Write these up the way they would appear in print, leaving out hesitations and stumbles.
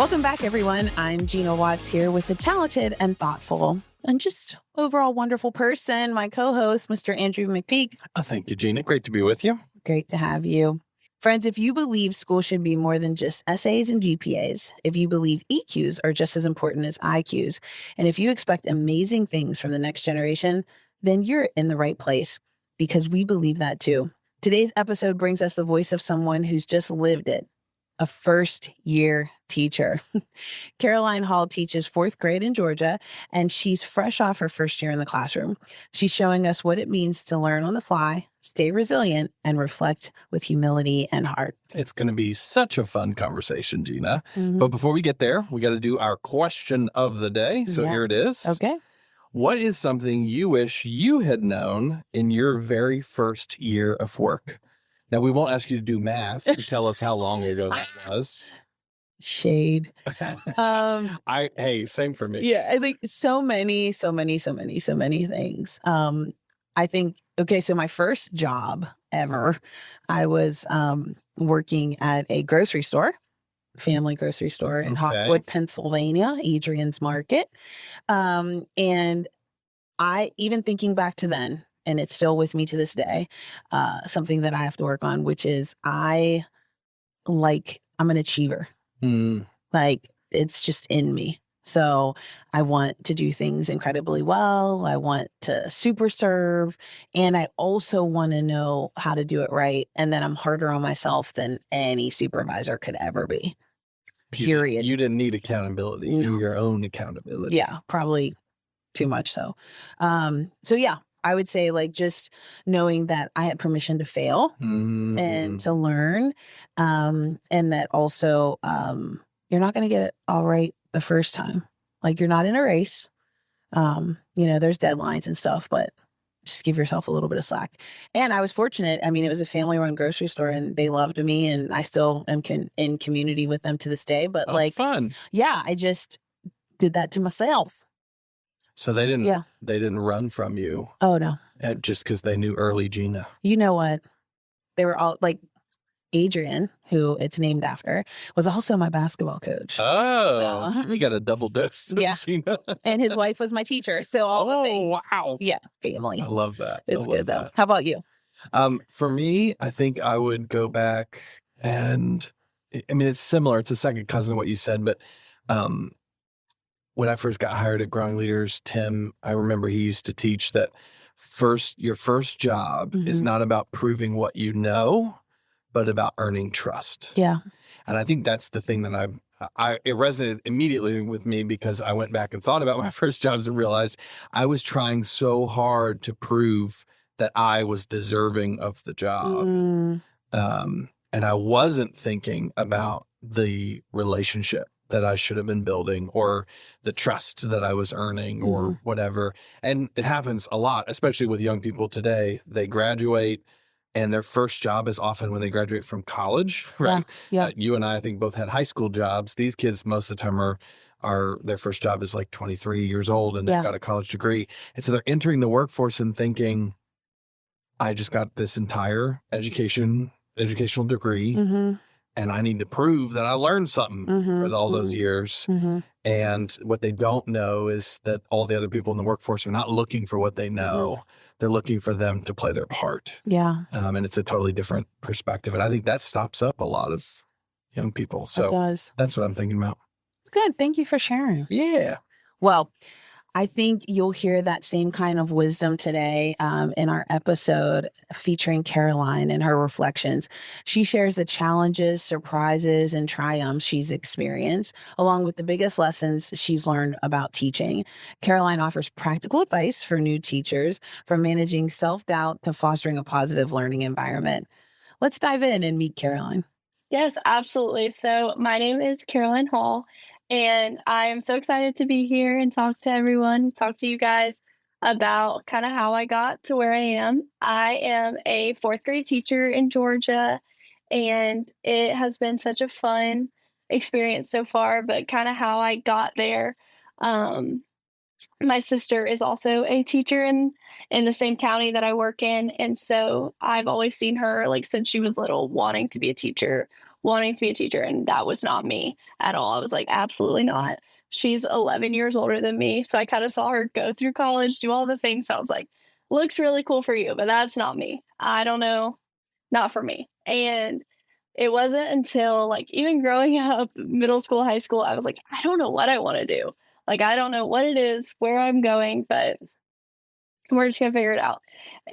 Welcome back, everyone. I'm Gina Watts here with the talented and thoughtful and just overall wonderful person, my co-host, Mr. Andrew McPeak. Thank you, Gina. Great to be with you. Great to have you. Friends, if you believe school should be more than just essays and GPAs, if you believe EQs are just as important as IQs, and if you expect amazing things from the next generation, then you're in the right place, because we believe that too. Today's episode brings us the voice of someone who's just lived it. A first-year teacher. Caroline Hall teaches fourth grade in Georgia, and she's fresh off her first year in the classroom. She's showing us what it means to learn on the fly, stay resilient, and reflect with humility and heart. It's going to be such a fun conversation, Gina. But before we get there, we got to do our question of the day. So here it is. Okay. What is something you wish you had known in your very first year of work? Now, we won't ask you to do math to tell us how long ago that was. Shade. Hey, same for me. Yeah, I think so many things. I think, okay, so my first job ever, I was working at a grocery store, family grocery store in Hawkwood, Pennsylvania, Adrian's Market. And I, even thinking back to then, and it's still with me to this day, something that I have to work on, which is I'm an achiever. Like, it's just in me. So I want to do things incredibly well. I want to super serve. And I also want to know how to do it right. And then I'm harder on myself than any supervisor could ever be. Period. You didn't need accountability. You your own accountability. Yeah, probably too much so. So yeah, I would say, like, just knowing that I had permission to fail and to learn, and that also you're not going to get it all right the first time. Like, you're not in a race. There's deadlines and stuff, but just give yourself a little bit of slack. And I was fortunate. I mean, it was a family-run grocery store, and they loved me, and I still am in community with them to this day. But fun. Yeah, I just did that to myself. So they didn't run from you. Oh, no. Just because they knew early Gina. You know what? They were all like, Adrian, who it's named after, was also my basketball coach. Oh, so, we got a double dose. Yeah. Gina. And his wife was my teacher. So all the things. Wow. Yeah. Family. I love that. It's good though. How about you? For me, I think I would go back and, I mean, it's similar. It's a second cousin of what you said, but, when I first got hired at Growing Leaders, Tim, I remember he used to teach that your first job is not about proving what you know, but about earning trust. Yeah. And I think that's the thing that it resonated immediately with me, because I went back and thought about my first jobs and realized I was trying so hard to prove that I was deserving of the job. And I wasn't thinking about the relationship that I should have been building, or the trust that I was earning, or whatever. And it happens a lot, especially with young people today. They graduate, and their first job is often when they graduate from college, right? Yeah. You and I think both had high school jobs. These kids, most of the time, are their first job is like 23 years old, and they've got a college degree. And so they're entering the workforce and thinking, I just got this entire educational degree, and I need to prove that I learned something for all those years. And what they don't know is that all the other people in the workforce are not looking for what they know. They're looking for them to play their part. Yeah. And it's a totally different perspective. And I think that stops up a lot of young people. So it does. That's what I'm thinking about. It's good. Thank you for sharing. Yeah. Well, I think you'll hear that same kind of wisdom today in our episode featuring Caroline and her reflections. She shares the challenges, surprises, and triumphs she's experienced, along with the biggest lessons she's learned about teaching. Caroline offers practical advice for new teachers, from managing self-doubt to fostering a positive learning environment. Let's dive in and meet Caroline. Yes, absolutely. So my name is Caroline Hall, and I am so excited to be here and talk to you guys about kind of how I got to where I am. I am a fourth grade teacher in Georgia, and it has been such a fun experience so far, but kind of how I got there. My sister is also a teacher in the same county that I work in. And so I've always seen her, like, since she was little, wanting to be a teacher, wanting to be a teacher. And that was not me at all. I was like, absolutely not. She's 11 years older than me. So I kind of saw her go through college, do all the things. So I was like, looks really cool for you, but that's not me. I don't know. Not for me. And it wasn't until like even growing up, middle school, high school, I was like, I don't know what I want to do. Like, I don't know what it is, where I'm going, but we're just going to figure it out.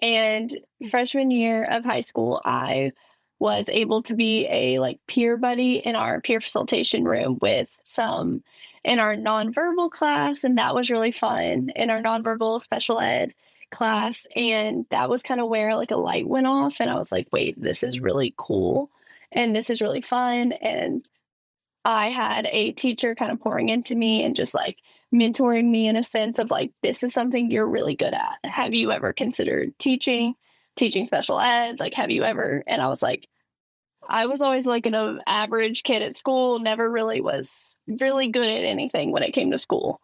And freshman year of high school, I was able to be a like peer buddy in our peer facilitation room with some in our nonverbal class. And that was really fun in our nonverbal special ed class. And that was kind of where like a light went off. And I was like, wait, this is really cool. And this is really fun. And I had a teacher kind of pouring into me and just like mentoring me in a sense of like, this is something you're really good at. Have you ever considered teaching special ed? Like, have you ever? And I was like, I was always like an average kid at school, never really was really good at anything when it came to school.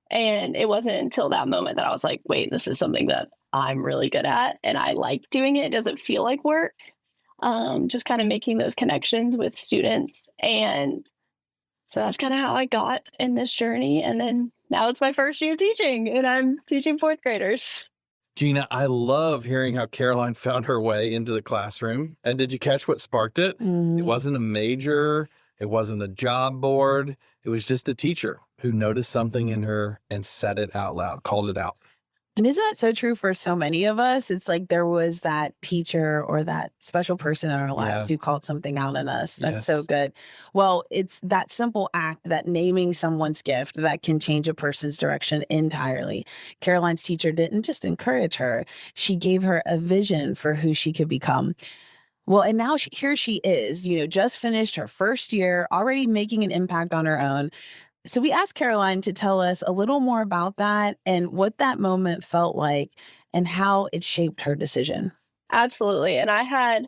And it wasn't until that moment that I was like, wait, this is something that I'm really good at and I like doing it. It doesn't feel like work. Just kind of making those connections with students. And so that's kind of how I got in this journey. And then now it's my first year teaching and I'm teaching fourth graders. Gina, I love hearing how Caroline found her way into the classroom. And did you catch what sparked it? It wasn't a major. It wasn't a job board. It was just a teacher who noticed something in her and said it out loud, called it out. And isn't that so true for so many of us? It's like there was that teacher or that special person in our lives who called something out in us. That's so good. Well, it's that simple act, that naming someone's gift, that can change a person's direction entirely. Caroline's teacher didn't just encourage her. She gave her a vision for who she could become. Well, and now here she is, just finished her first year, already making an impact on her own. So we asked Caroline to tell us a little more about that and what that moment felt like and how it shaped her decision. Absolutely. And I had,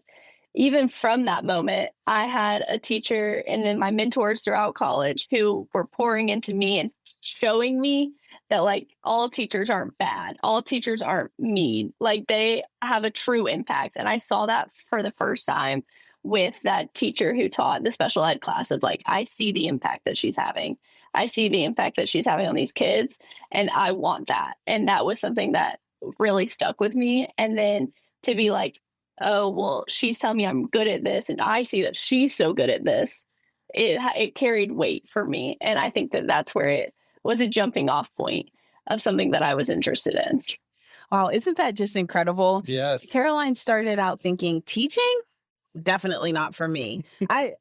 even from that moment, I had a teacher and then my mentors throughout college who were pouring into me and showing me that like all teachers aren't bad. All teachers aren't mean. Like they have a true impact. And I saw that for the first time with that teacher who taught the special ed class of like, I see the impact that she's having. I see the impact that she's having on these kids and I want that. And that was something that really stuck with me. And then to be like, oh, well, she's telling me I'm good at this and I see that she's so good at this. It carried weight for me. And I think that that's where it was a jumping off point of something that I was interested in. Wow, isn't that just incredible? Yes. Caroline started out thinking teaching? Definitely not for me. I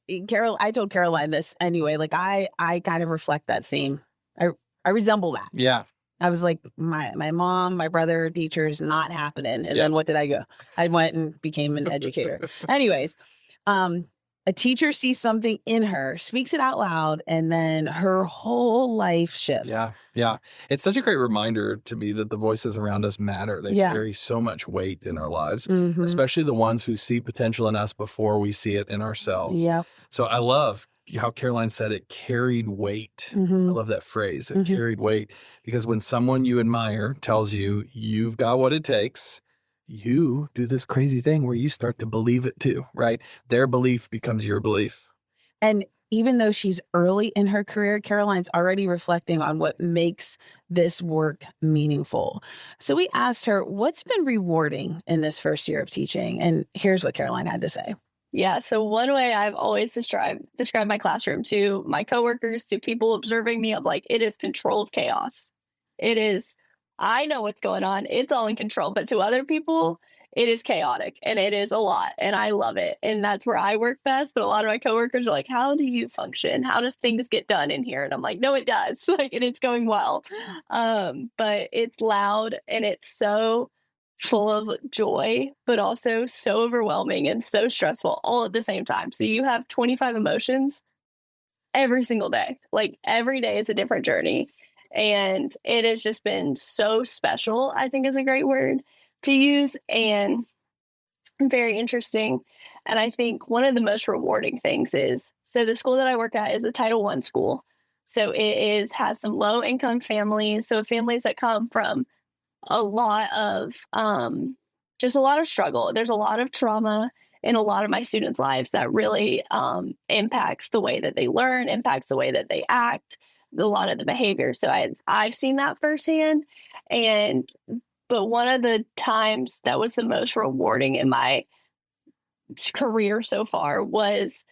told Caroline this anyway. Like I kind of reflect that same. I resemble that. Yeah. I was like, my mom, my brother, teachers, not happening. And then what did I go? I went and became an educator. Anyways, a teacher sees something in her, speaks it out loud, and then her whole life shifts. Yeah. Yeah. It's such a great reminder to me that the voices around us matter. They carry so much weight in our lives, especially the ones who see potential in us before we see it in ourselves. Yeah. So I love how Caroline said it carried weight. I love that phrase. It carried weight because when someone you admire tells you you've got what it takes, you do this crazy thing where you start to believe it too, right? Their belief becomes your belief. And even though she's early in her career, Caroline's already reflecting on what makes this work meaningful. So we asked her, what's been rewarding in this first year of teaching? And here's what Caroline had to say. Yeah. So one way I've always described my classroom to my coworkers, to people observing me, of like, it is controlled chaos. It is, I know what's going on. It's all in control. But to other people, it is chaotic and it is a lot. And I love it. And that's where I work best. But a lot of my coworkers are like, how do you function? How does things get done in here? And I'm like, no, it does. Like, and it's going well. But it's loud and it's so full of joy, but also so overwhelming and so stressful all at the same time. So you have 25 emotions every single day. Like every day is a different journey. And it has just been so special, I think is a great word to use, and very interesting. And I think one of the most rewarding things is, so the school that I work at is a Title I school. So it has some low income families. So families that come from a lot of, just a lot of struggle. There's a lot of trauma in a lot of my students' lives that really impacts the way that they learn, impacts the way that they act, a lot of the behavior. So I've seen that firsthand. But one of the times that was the most rewarding in my career so far was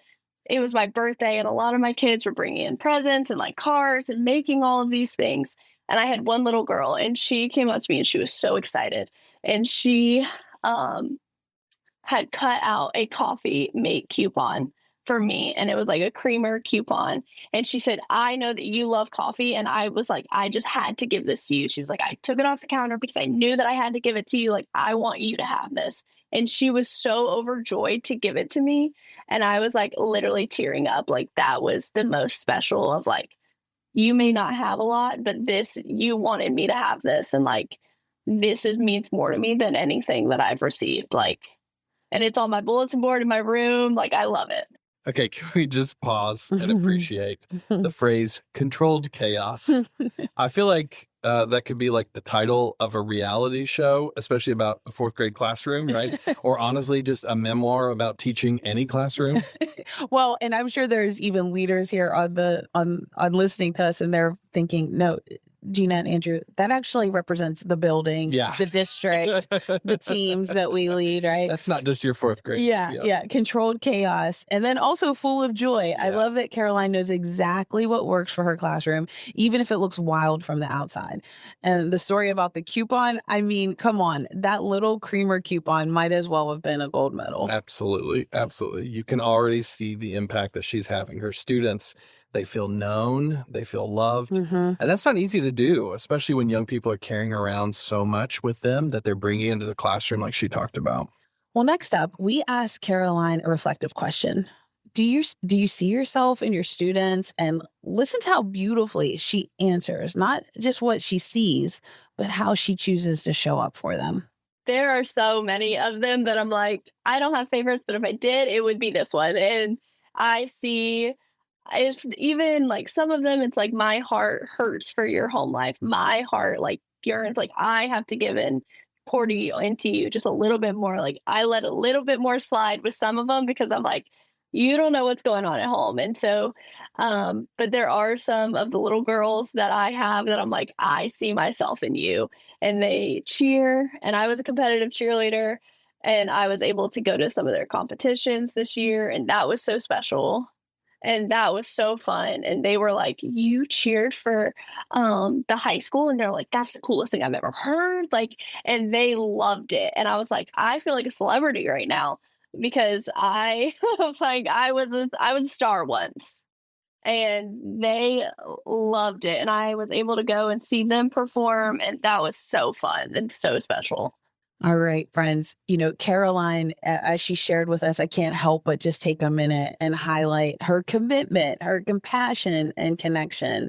it was my birthday, and a lot of my kids were bringing in presents and like cars and making all of these things. And I had one little girl, and she came up to me and she was so excited. And she had cut out a coffee mate coupon for me, and it was like a creamer coupon. And she said, I know that you love coffee. And I was like, I just had to give this to you. She was like, I took it off the counter because I knew that I had to give it to you. Like, I want you to have this. And she was so overjoyed to give it to me. And I was like literally tearing up. Like, that was the most special of like, you may not have a lot, but this, you wanted me to have this. And like, means more to me than anything that I've received. Like, and it's on my bulletin board in my room. Like, I love it. Okay, can we just pause and appreciate the phrase controlled chaos? I feel like that could be like the title of a reality show, especially about a fourth grade classroom, right? Or honestly, just a memoir about teaching any classroom. Well, and I'm sure there's even leaders here on listening to us, and they're thinking, no, Gina and Andrew, that actually represents the building, the district, the teams that we lead, right? That's not just your fourth grade. Yeah. Controlled chaos. And then also full of joy. I love that Caroline knows exactly what works for her classroom, even if it looks wild from the outside. And the story about the coupon, I mean, come on, that little creamer coupon might as well have been a gold medal. Absolutely. Absolutely. You can already see the impact that she's having. Her students, they feel known, they feel loved. And that's not easy to do, especially when young people are carrying around so much with them that they're bringing into the classroom like she talked about. Well, next up, we asked Caroline a reflective question. Do you see yourself in your students? And listen to how beautifully she answers, not just what she sees, but how she chooses to show up for them. There are so many of them that I'm like, I don't have favorites, but if I did, it would be this one. And I see, it's even like some of them, it's like my heart hurts for your home life. My heart like yearns, like I have to give in, pour into you just a little bit more. Like I let a little bit more slide with some of them because I'm like, you don't know what's going on at home. And so, but there are some of the little girls that I have that I'm like, I see myself in you. And they cheer. And I was a competitive cheerleader, and I was able to go to some of their competitions this year. And that was so special. And that was so fun. And they were like, you cheered for the high school? And they're like, that's the coolest thing I've ever heard. Like, and they loved it. And I was like, I feel like a celebrity right now because I was like, I was a star once. And they loved it. And I was able to go and see them perform. And that was so fun and so special. All right, friends. You know, Caroline, as she shared with us, I can't help but just take a minute and highlight her commitment, her compassion, and connection.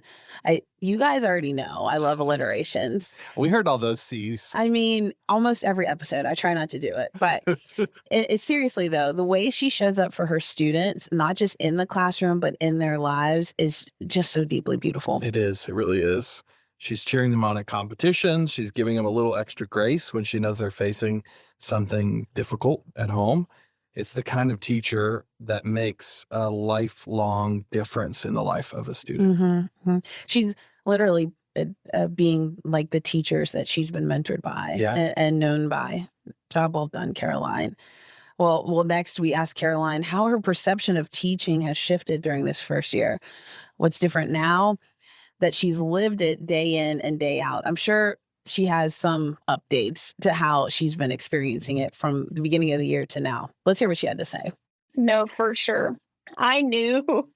You guys already know I love alliterations. We heard all those C's. I mean, almost every episode. I try not to do it. But seriously, though, the way she shows up for her students, not just in the classroom, but in their lives, is just so deeply beautiful. It is. It really is. She's cheering them on at competitions. She's giving them a little extra grace when she knows they're facing something difficult at home. It's the kind of teacher that makes a lifelong difference in the life of a student. She's literally being like the teachers that she's been mentored by and known by. Job well done, Caroline. Well, next we asked Caroline how her perception of teaching has shifted during this first year. What's different now that she's lived it day in and day out? I'm sure she has some updates to how she's been experiencing it from the beginning of the year to now. Let's hear what she had to say. No, for sure. I knew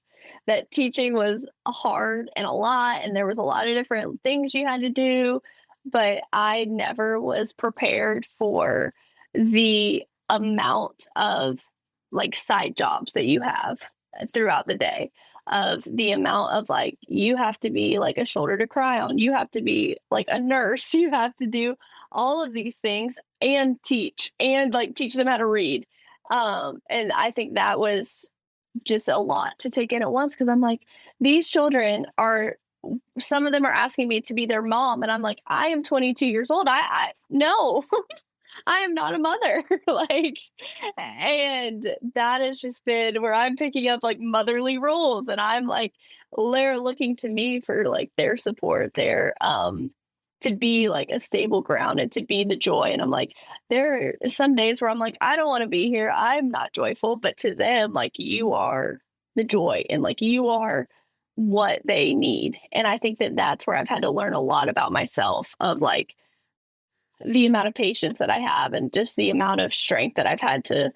that teaching was hard and a lot, and there was a lot of different things you had to do, but I never was prepared for the amount of like side jobs that you have throughout the day. Of the amount of like, you have to be like a shoulder to cry on, you have to be like a nurse, you have to do all of these things and teach them how to read. And I think that was just a lot to take in at once, because I'm like, these children are, some of them are asking me to be their mom, and I'm like, I am 22 years old. I no. I am not a mother. Like, and that has just been where I'm picking up like motherly roles, and I'm like, they're looking to me for like their support, their to be like a stable ground and to be the joy. And I'm like, there are some days where I'm like, I don't want to be here. I'm not joyful, but to them, like, you are the joy, and like you are what they need. And I think that that's where I've had to learn a lot about myself, of like the amount of patience that I have and just the amount of strength that I've had to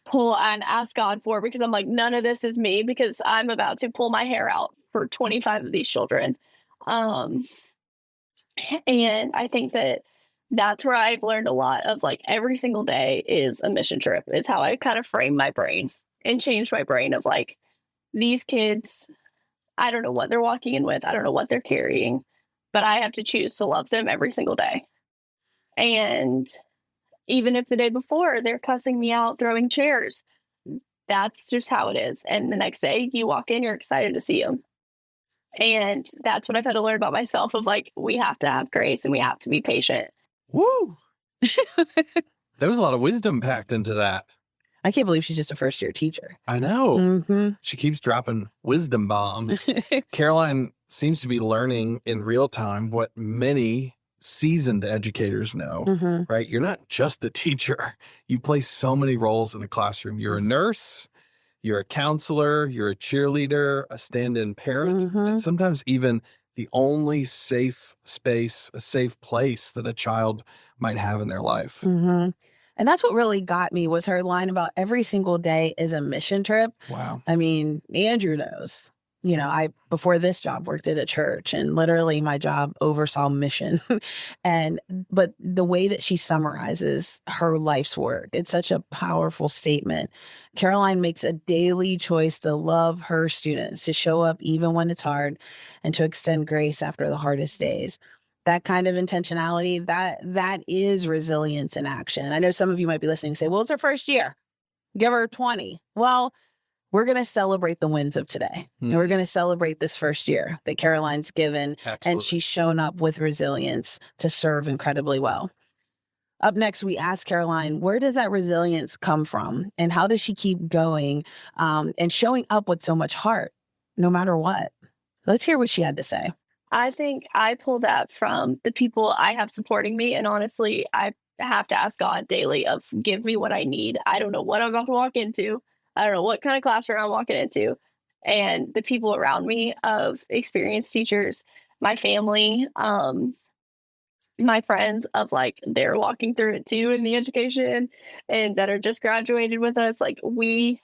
pull and ask God for, because I'm like, none of this is me, because I'm about to pull my hair out for 25 of these children. Um, and I think that that's where I've learned a lot of, like, every single day is a mission trip. It's how I kind of frame my brain and change my brain of like, these kids, I don't know what they're walking in with. I don't know what they're carrying, but I have to choose to love them every single day. And even if the day before they're cussing me out, throwing chairs, that's just how it is. And the next day you walk in, you're excited to see them. And that's what I've had to learn about myself, of like, we have to have grace and we have to be patient. Woo! There was a lot of wisdom packed into that. I can't believe she's just a first-year teacher. I know. Mm-hmm. She keeps dropping wisdom bombs. Caroline seems to be learning in real time what many seasoned educators know, Mm-hmm. right? You're not just a teacher. You play so many roles in the classroom. You're a nurse, you're a counselor, you're a cheerleader, a stand-in parent, Mm-hmm. and sometimes even the only safe space, a safe place that a child might have in their life. Mm-hmm. And that's what really got me, was her line about every single day is a mission trip. Wow. I mean, Andrew knows. You know, I, before this job, worked at a church, and literally my job oversaw mission. But the way that she summarizes her life's work, it's such a powerful statement. Caroline makes a daily choice to love her students, to show up even when it's hard, and to extend grace after the hardest days. That kind of intentionality, that is resilience in action. I know some of you might be listening and say, well, it's her first year. Give her 20. Well, we're going to celebrate the wins of today. And we're going to celebrate this first year that Caroline's given. Absolutely. And she's shown up with resilience to serve incredibly well. Up next, we asked Caroline, where does that resilience come from? And how does she keep going and showing up with so much heart, no matter what? Let's hear what she had to say. I think I pull that from the people I have supporting me. And honestly, I have to ask God daily of, give me what I need. I don't know what I'm about to walk into. I don't know what kind of classroom I'm walking into. And the people around me, of experienced teachers, my family, my friends, of like, they're walking through it too in the education, and that are just graduated with us. Like, we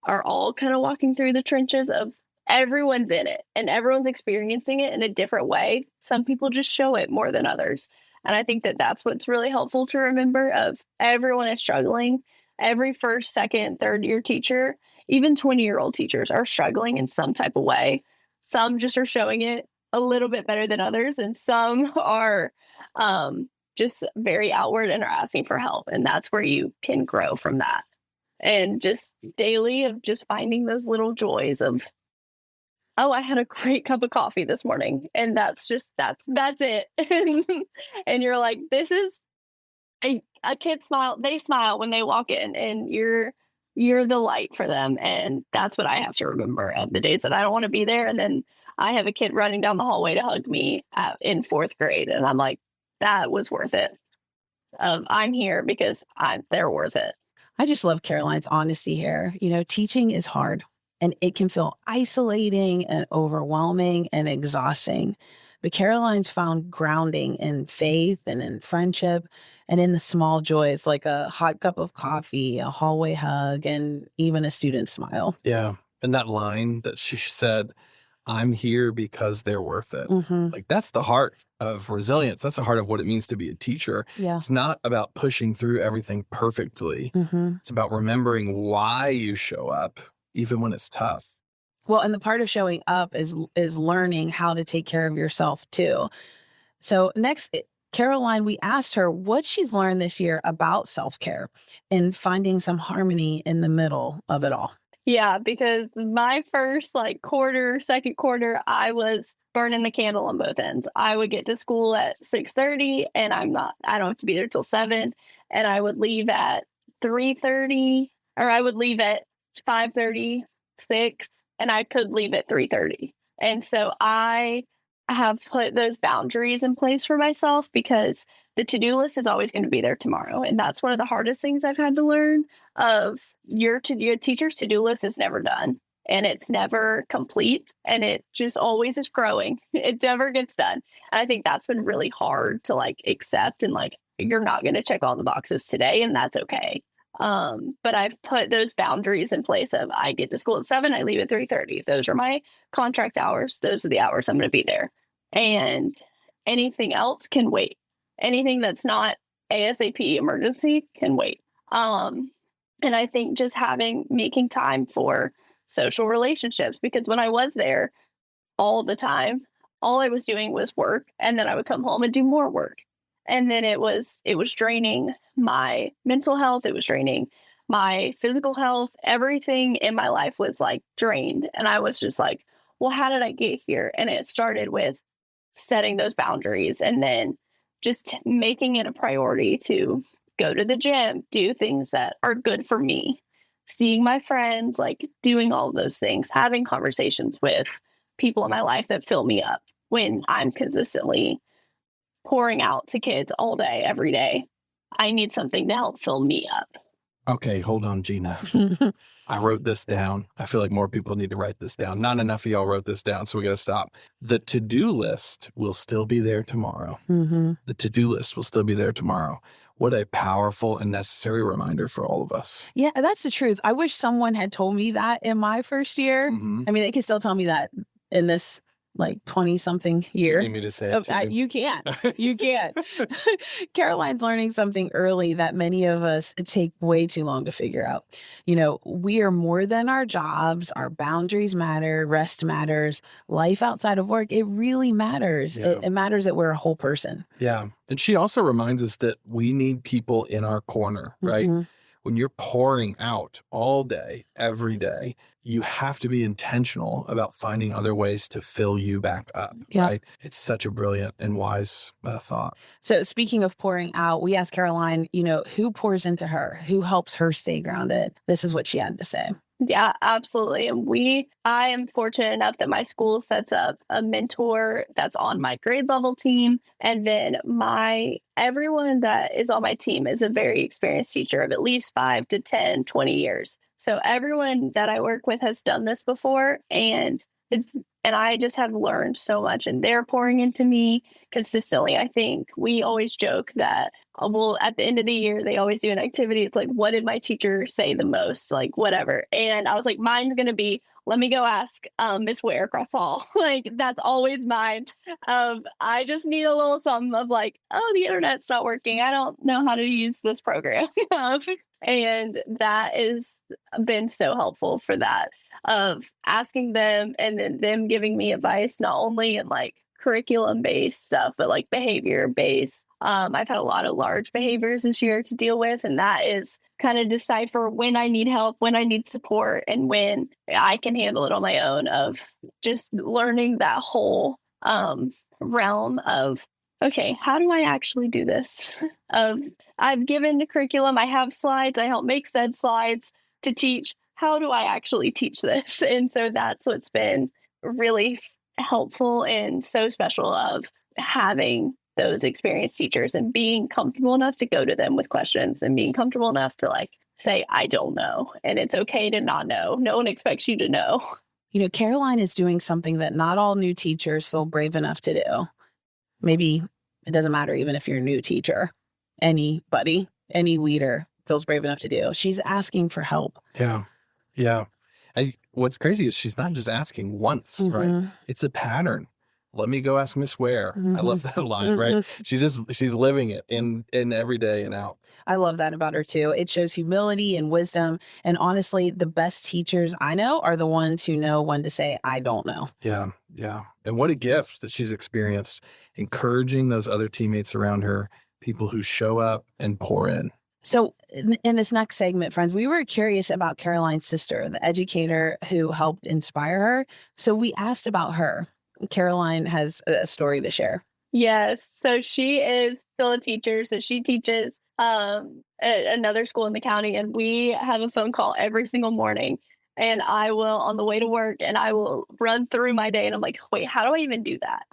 are all kind of walking through the trenches of, everyone's in it and everyone's experiencing it in a different way. Some people just show it more than others. And I think that that's what's really helpful to remember, of everyone is struggling. Every first, second, third year teacher, even 20-year-old teachers, are struggling in some type of way. Some just are showing it a little bit better than others. And some are just very outward and are asking for help. And that's where you can grow from that. And just daily, of just finding those little joys of, oh, I had a great cup of coffee this morning. And that's it. And you're like, this is a kid smile. They smile when they walk in, and you're the light for them. And that's what I have to remember of the days that I don't want to be there. And then I have a kid running down the hallway to hug me in 4th grade. And I'm like, that was worth it. I'm here because they're worth it. I just love Caroline's honesty here. You know, teaching is hard, and it can feel isolating and overwhelming and exhausting. But Caroline's found grounding in faith and in friendship and in the small joys, like a hot cup of coffee, a hallway hug, and even a student smile. Yeah. And that line that she said, I'm here because they're worth it. Mm-hmm. Like, that's the heart of resilience. That's the heart of what it means to be a teacher. Yeah. It's not about pushing through everything perfectly. Mm-hmm. It's about remembering why you show up, even when it's tough. Well, and the part of showing up is learning how to take care of yourself too. So next, Caroline, we asked her what she's learned this year about self-care and finding some harmony in the middle of it all. Yeah, because my first second quarter, I was burning the candle on both ends. I would get to school at 6:30 and I don't have to be there till 7, and I would leave at 3:30, or I would leave at 5:30, 6, and I could leave at 3:30. And so I have put those boundaries in place for myself because the to-do list is always going to be there tomorrow. And that's one of the hardest things I've had to learn of your teacher's to-do list is never done. And it's never complete, and it just always is growing. It never gets done. And I think that's been really hard to like accept, and like, you're not going to check all the boxes today, and that's okay. But I've put those boundaries in place of I get to school at 7, I leave at 3:30. Those are my contract hours. Those are the hours I'm going to be there. And anything else can wait. Anything that's not ASAP emergency can wait. And I think just making time for social relationships, because when I was there all the time, all I was doing was work, and then I would come home and do more work. And then it was draining my mental health. It was draining my physical health. Everything in my life was like drained. And I was just like, well, how did I get here? And it started with setting those boundaries, and then just making it a priority to go to the gym, do things that are good for me, seeing my friends, like doing all of those things, having conversations with people in my life that fill me up when I'm consistently pouring out to kids all day, every day. I need something to help fill me up. Okay, hold on, Gina. I wrote this down. I feel like more people need to write this down. Not enough of y'all wrote this down, so we got to stop. The to-do list will still be there tomorrow. Mm-hmm. The to-do list will still be there tomorrow. What a powerful and necessary reminder for all of us. Yeah, that's the truth. I wish someone had told me that in my first year. Mm-hmm. I mean, they can still tell me that in this like 20-something year. You need me to say it too. You can't. You can't. Caroline's learning something early that many of us take way too long to figure out. You know, we are more than our jobs. Our boundaries matter. Rest matters. Life outside of work, it really matters. Yeah. It matters that we're a whole person. Yeah. And she also reminds us that we need people in our corner, right? Mm-hmm. When you're pouring out all day, every day, you have to be intentional about finding other ways to fill you back up, right? It's such a brilliant and wise thought. So speaking of pouring out, we asked Caroline, you know, who pours into her? Who helps her stay grounded? This is what she had to say. Yeah, absolutely. And I am fortunate enough that my school sets up a mentor that's on my grade level team. And then everyone that is on my team is a very experienced teacher of at least 5 to 10, 20 years. So everyone that I work with has done this before, and I just have learned so much, and they're pouring into me consistently. I think we always joke that, at the end of the year, they always do an activity. It's like, what did my teacher say the most? Like, whatever. And I was like, mine's going to be, let me go ask Miss Ware across hall. Like, that's always mine. I just need a little something of like, oh, the internet's not working. I don't know how to use this program. And that has been so helpful for that, of asking them and then them giving me advice, not only in like curriculum based stuff, but like behavior based. I've had a lot of large behaviors this year to deal with, and that is kind of decipher when I need help, when I need support, and when I can handle it on my own, of just learning that whole realm of, okay, how do I actually do this? I've given the curriculum, I have slides, I help make said slides to teach. How do I actually teach this? And so that's what's been really helpful and so special, of having those experienced teachers and being comfortable enough to go to them with questions, and being comfortable enough to like say, I don't know. And it's okay to not know. No one expects you to know. You know, Caroline is doing something that not all new teachers feel brave enough to do. Maybe it doesn't matter even if you're a new teacher. Anybody, any leader feels brave enough to do. She's asking for help. Yeah. Yeah. And what's crazy is she's not just asking once, right? It's a pattern. Let me go ask Miss Ware. I love that line, right? She's living it in every day and out. I love that about her too. It shows humility and wisdom. And honestly, the best teachers I know are the ones who know when to say, I don't know. Yeah. Yeah. And what a gift that she's experienced, encouraging those other teammates around her, people who show up and pour in. So in this next segment, friends, we were curious about Caroline's sister, the educator who helped inspire her. So we asked about her. Caroline has a story to share. Yes. So she is still a teacher. So she teaches at another school in the county, and we have a phone call every single morning. And I will, on the way to work, and I will run through my day, and I'm like, wait, how do I even do that?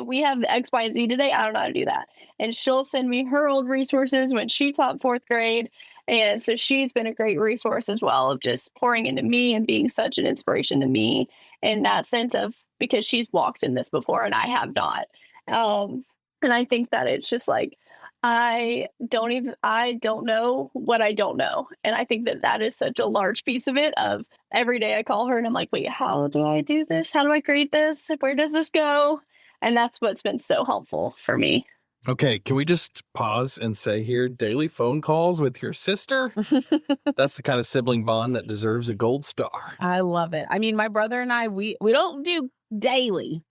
We have X, Y, and Z today. I don't know how to do that. And she'll send me her old resources when she taught fourth grade. And so she's been a great resource as well, of just pouring into me and being such an inspiration to me in that sense of, because she's walked in this before and I have not. And I think that it's just like, I don't know what I don't know. And I think that that is such a large piece of it. Of every day I call her and I'm like, wait, how do I do this? How do I create this? Where does this go? And that's what's been so helpful for me. Okay, can we just pause and say here, daily phone calls with your sister? That's the kind of sibling bond that deserves a gold star. I love it. I mean, my brother and I, we don't do daily.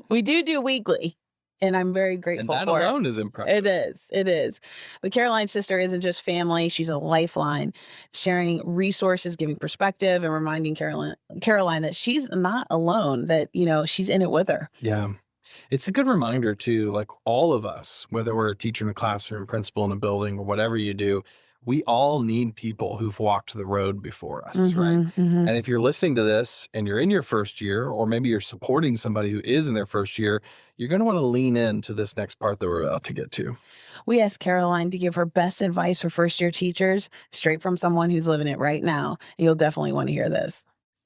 We do weekly. And I'm very grateful and that for alone it. is impressive. It is. But Caroline's sister isn't just family. She's a lifeline, sharing resources, giving perspective, and reminding Caroline that she's not alone, that, she's in it with her. Yeah. It's a good reminder too, like all of us, whether we're a teacher in a classroom, principal in a building, or whatever you do, we all need people who've walked the road before us, right? Mm-hmm. And if you're listening to this and you're in your first year, or maybe you're supporting somebody who is in their first year, you're going to want to lean into this next part that we're about to get to. We asked Caroline to give her best advice for first-year teachers, straight from someone who's living it right now. You'll definitely want to hear this.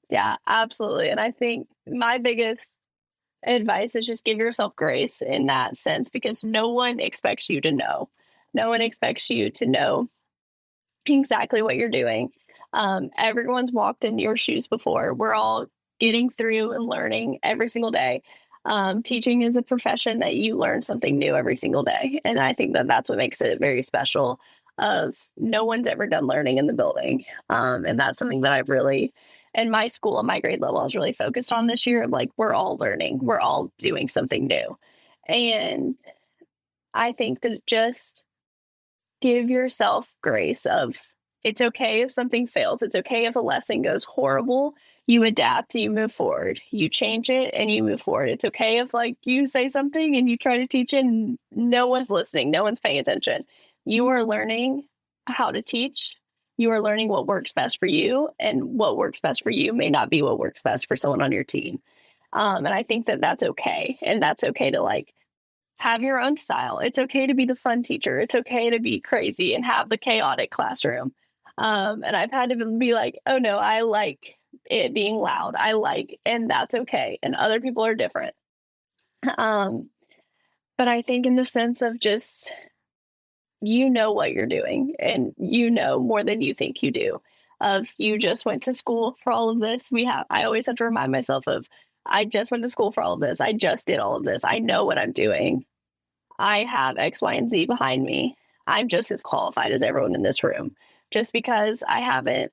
Yeah, absolutely. And I think my biggest advice is just give yourself grace in that sense, because no one expects you to know. No one expects you to know exactly what you're doing. Everyone's walked in your shoes before. We're all getting through and learning every single day. Teaching is a profession that you learn something new every single day. And I think that that's what makes it very special. Of no one's ever done learning in the building. And that's something that I've really, in my school, and my grade level, I was really focused on this year. Of like, we're all learning. We're all doing something new. And I think that just give yourself grace of, it's okay if something fails. It's okay if a lesson goes horrible. You adapt and you move forward. You change it and you move forward. It's okay if like you say something and you try to teach it and no one's listening. No one's paying attention. You are learning how to teach. You are learning what works best for you, and what works best for you may not be what works best for someone on your team. And I think that that's okay. And that's okay to like have your own style. It's okay to be the fun teacher. It's okay to be crazy and have the chaotic classroom. And I've had to be like, oh no, I like it being loud. And that's okay. And other people are different. But I think in the sense of just, you know what you're doing, and you know more than you think you do. Of you just went to school for all of this. I always have to remind myself of, I just went to school for all of this. I just did all of this. I know what I'm doing. I have X, Y, and Z behind me. I'm just as qualified as everyone in this room. Just because I haven't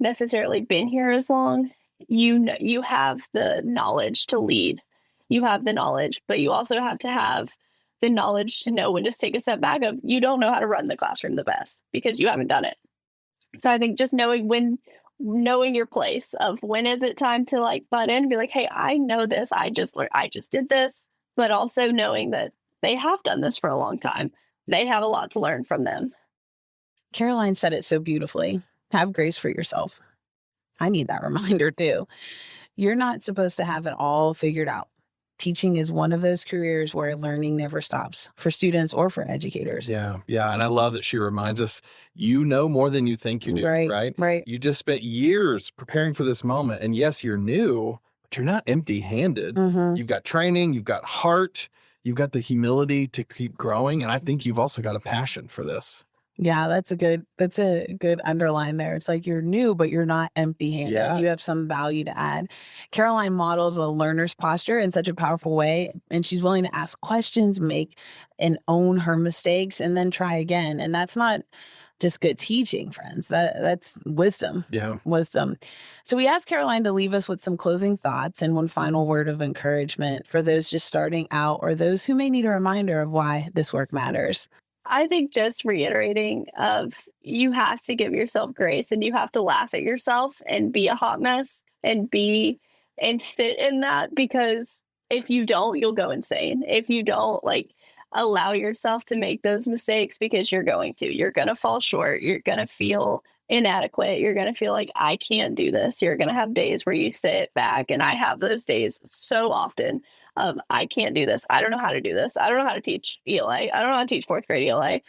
necessarily been here as long, you have the knowledge to lead. You have the knowledge, but you also have to have the knowledge to know when to take a step back. Of, you don't know how to run the classroom the best because you haven't done it. So I think just knowing your place of when is it time to like butt in and be like, hey, I know this. I just did this, but also knowing that they have done this for a long time. They have a lot to learn from them. Caroline said it so beautifully. Have grace for yourself. I need that reminder too. You're not supposed to have it all figured out. Teaching is one of those careers where learning never stops, for students or for educators. Yeah. And I love that she reminds us, you know more than you think you do, right? Right. You just spent years preparing for this moment. And yes, you're new, but you're not empty-handed. Mm-hmm. You've got training, you've got heart, you've got the humility to keep growing. And I think you've also got a passion for this. Yeah, that's a good underline there. It's like you're new, but you're not empty-handed. Yeah. You have some value to add. Caroline models a learner's posture in such a powerful way, and she's willing to ask questions, make and own her mistakes, and then try again. And that's not just good teaching, friends. That's wisdom. Yeah. Wisdom. So we asked Caroline to leave us with some closing thoughts and one final word of encouragement for those just starting out, or those who may need a reminder of why this work matters. I think just reiterating of, you have to give yourself grace, and you have to laugh at yourself and be a hot mess and be and sit in that, because if you don't, you'll go insane. If you don't like allow yourself to make those mistakes, because you're going to fall short. You're going to feel inadequate. You're going to feel like I can't do this. You're going to have days where you sit back, and I have those days so often of I can't do this. I don't know how to do this. I don't know how to teach ELA. I don't know how to teach fourth grade ELA.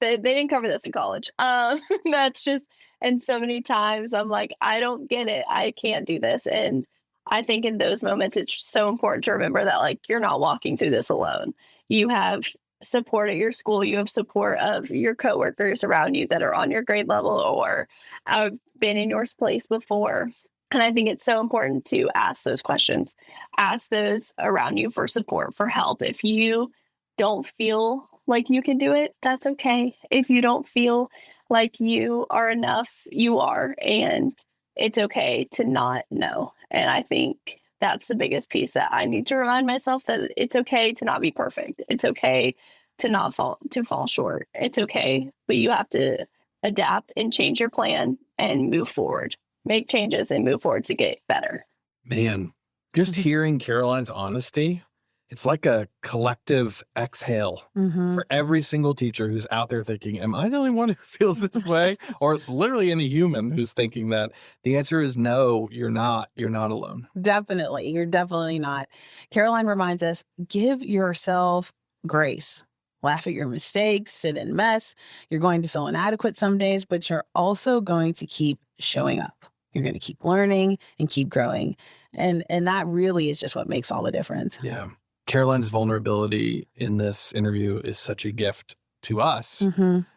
They didn't cover this in college. That's just, and so many times I'm like, I don't get it. I can't do this. And I think in those moments, it's so important to remember that like you're not walking through this alone. You have support at your school. You have support of your coworkers around you that are on your grade level or have been in your place before. And I think it's so important to ask those questions, ask those around you for support, for help. If you don't feel like you can do it, that's okay. If you don't feel like you are enough, you are. And it's okay to not know. And I think that's the biggest piece that I need to remind myself, that it's okay to not be perfect. It's okay to fall short. It's okay, but you have to adapt and change your plan and move forward, make changes and move forward to get better. Man, just hearing Caroline's honesty, it's like a collective exhale for every single teacher who's out there thinking, am I the only one who feels this way? Or literally any human who's thinking that. The answer is no, you're not. You're not alone. Definitely. You're definitely not. Caroline reminds us, give yourself grace. Laugh at your mistakes, sit in mess. You're going to feel inadequate some days, but you're also going to keep showing up. You're going to keep learning and keep growing. And that really is just what makes all the difference. Yeah. Caroline's vulnerability in this interview is such a gift to us.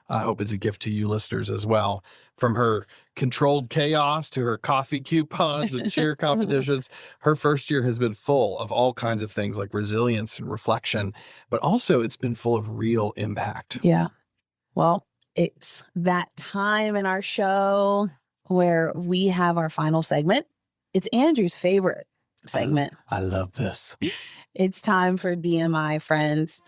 I hope it's a gift to you listeners as well. From her controlled chaos to her coffee coupons and cheer competitions, her first year has been full of all kinds of things like resilience and reflection, but also it's been full of real impact. Yeah. Well, it's that time in our show where we have our final segment. It's Andrew's favorite segment. I love this. It's time for DMI, friends.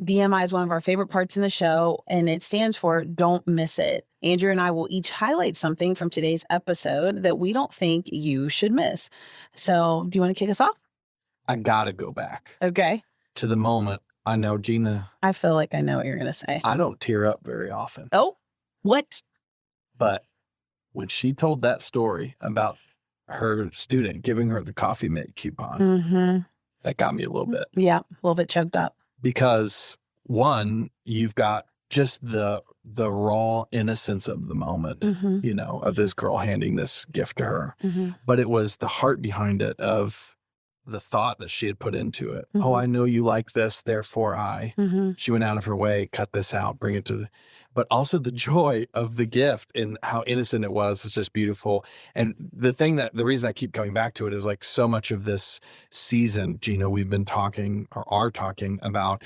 DMI is one of our favorite parts in the show, and it stands for Don't Miss It. Andrew and I will each highlight something from today's episode that we don't think you should miss. So, do you want to kick us off? I gotta go back. Okay. To the moment. I know, Gina. I feel like I know what you're going to say. I don't tear up very often. Oh, what? But when she told that story about her student giving her the coffee mate coupon, that got me a little bit. Yeah, a little bit choked up. Because one, you've got just the raw innocence of the moment, you know, of this girl handing this gift to her. But it was the heart behind it of the thought that she had put into it. Oh, I know you like this, therefore I. She went out of her way, cut this out, bring it to but also the joy of the gift and how innocent it was is just beautiful. And the reason I keep coming back to it is like so much of this season, Gina, we've been talking or are talking about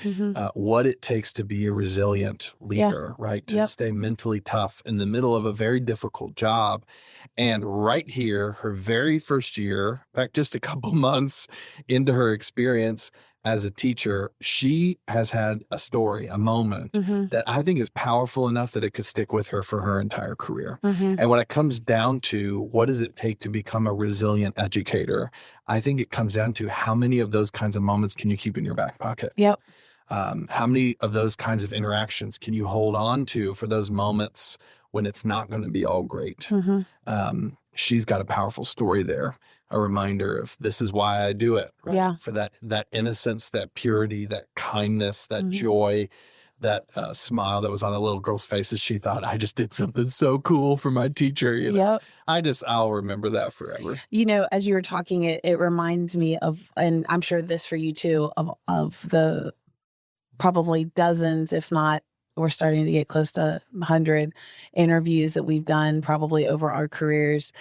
what it takes to be a resilient leader, right? To stay mentally tough in the middle of a very difficult job. And right here, her very first year, in fact, just a couple months into her experience as a teacher, she has had a story, a moment that I think is powerful enough that it could stick with her for her entire career. And when it comes down to what does it take to become a resilient educator, I think it comes down to how many of those kinds of moments can you keep in your back pocket? How many of those kinds of interactions can you hold on to for those moments when it's not going to be all great? She's got a powerful story there, a reminder of this is why I do it, right? For that innocence, that purity, that kindness, that joy, that smile that was on the little girl's face as she thought, I just did something so cool for my teacher. You know? I'll remember that forever. You know, as you were talking, it reminds me of, and I'm sure this for you too, of the probably dozens, if not, we're starting to get close to 100 interviews that we've done probably over our careers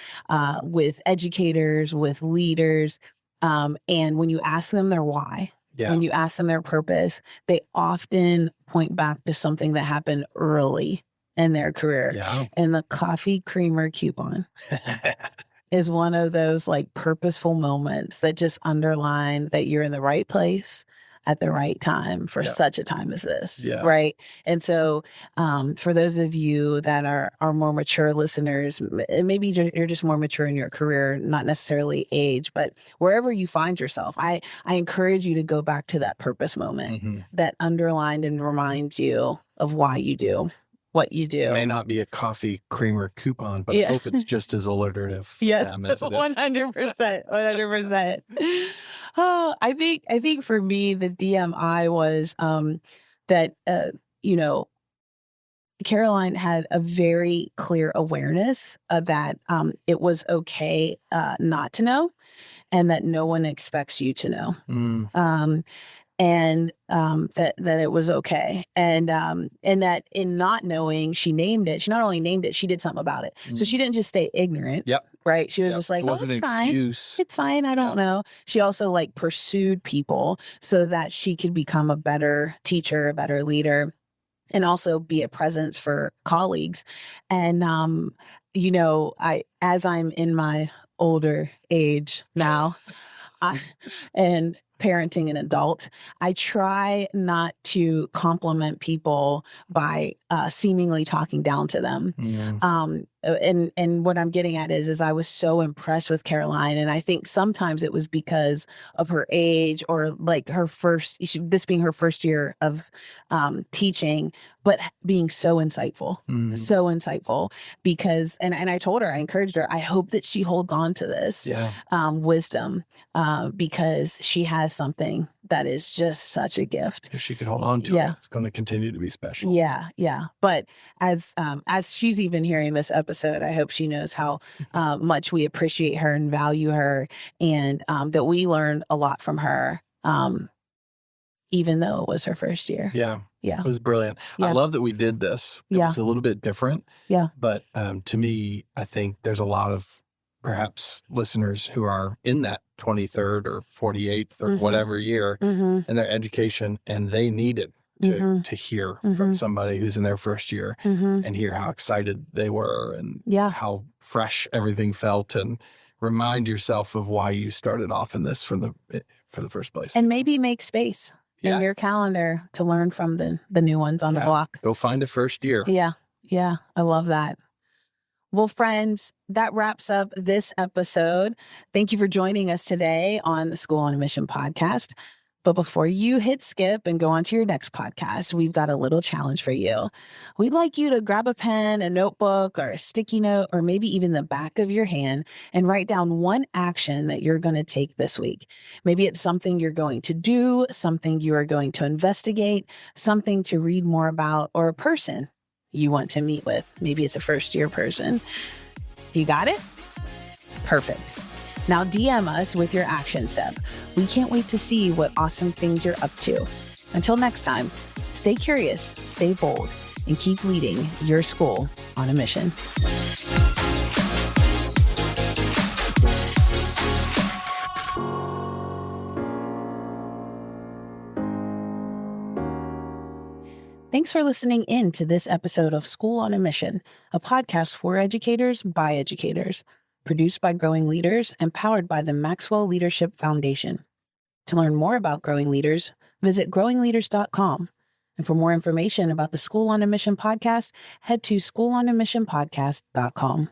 with educators, with leaders. And when you ask them their why, when you ask them their purpose, they often point back to something that happened early in their career. And the coffee creamer coupon is one of those like purposeful moments that just underline that you're in the right place at the right time for Yeah. such a time as this. Yeah. Right. And so for those of you that are more mature listeners, maybe you're just more mature in your career, not necessarily age, but wherever you find yourself, I encourage you to go back to that purpose moment that underlined and reminds you of why you do what you do. It may not be a coffee creamer coupon, but I hope it's just as alliterative. Yes, as it is. 100%, 100%. Oh, I think for me, the DMI was that Caroline had a very clear awareness that it was okay not to know, and that no one expects you to know. And that it was okay, and that in not knowing, she named it. She not only named it, she did something about it. So she didn't just stay ignorant. Yep. Right. She was just like, it wasn't it's an fine. excuse. It's fine. I don't know. She also like pursued people so that she could become a better teacher, a better leader, and also be a presence for colleagues. And as I'm in my older age now, and parenting an adult, I try not to compliment people by seemingly talking down to them. And what I'm getting at is I was so impressed with Caroline, and I think sometimes it was because of her age or like this being her first year of teaching, but being so insightful because, and I told her, I encouraged her, I hope that she holds on to this wisdom because she has something that is just such a gift. If she could hold on to it, it's going to continue to be special. Yeah. But as she's even hearing this episode, I hope she knows how much we appreciate her and value her, and that we learned a lot from her, even though it was her first year. Yeah. It was brilliant. Yeah. I love that we did this. It was a little bit different. Yeah. But to me, I think there's a lot of perhaps listeners who are in that 23rd or 48th or whatever year in their education, and they needed to hear from somebody who's in their first year and hear how excited they were and how fresh everything felt, and remind yourself of why you started off in this for the first place. And maybe make space in your calendar to learn from the new ones on the block. Go find a first year. Yeah. I love that. Well, friends, that wraps up this episode. Thank you for joining us today on the School on a Mission podcast. But before you hit skip and go on to your next podcast, we've got a little challenge for you. We'd like you to grab a pen, a notebook, or a sticky note, or maybe even the back of your hand and write down one action that you're going to take this week. Maybe it's something you're going to do, something you are going to investigate, something to read more about, or a person you want to meet with. Maybe it's a first-year person. Do you got it? Perfect. Now DM us with your action step. We can't wait to see what awesome things you're up to. Until next time, stay curious, stay bold, and keep leading your school on a mission. Thanks for listening in to this episode of School on a Mission, a podcast for educators by educators, produced by Growing Leaders and powered by the Maxwell Leadership Foundation. To learn more about Growing Leaders, visit growingleaders.com. And for more information about the School on a Mission podcast, head to schoolonamissionpodcast.com.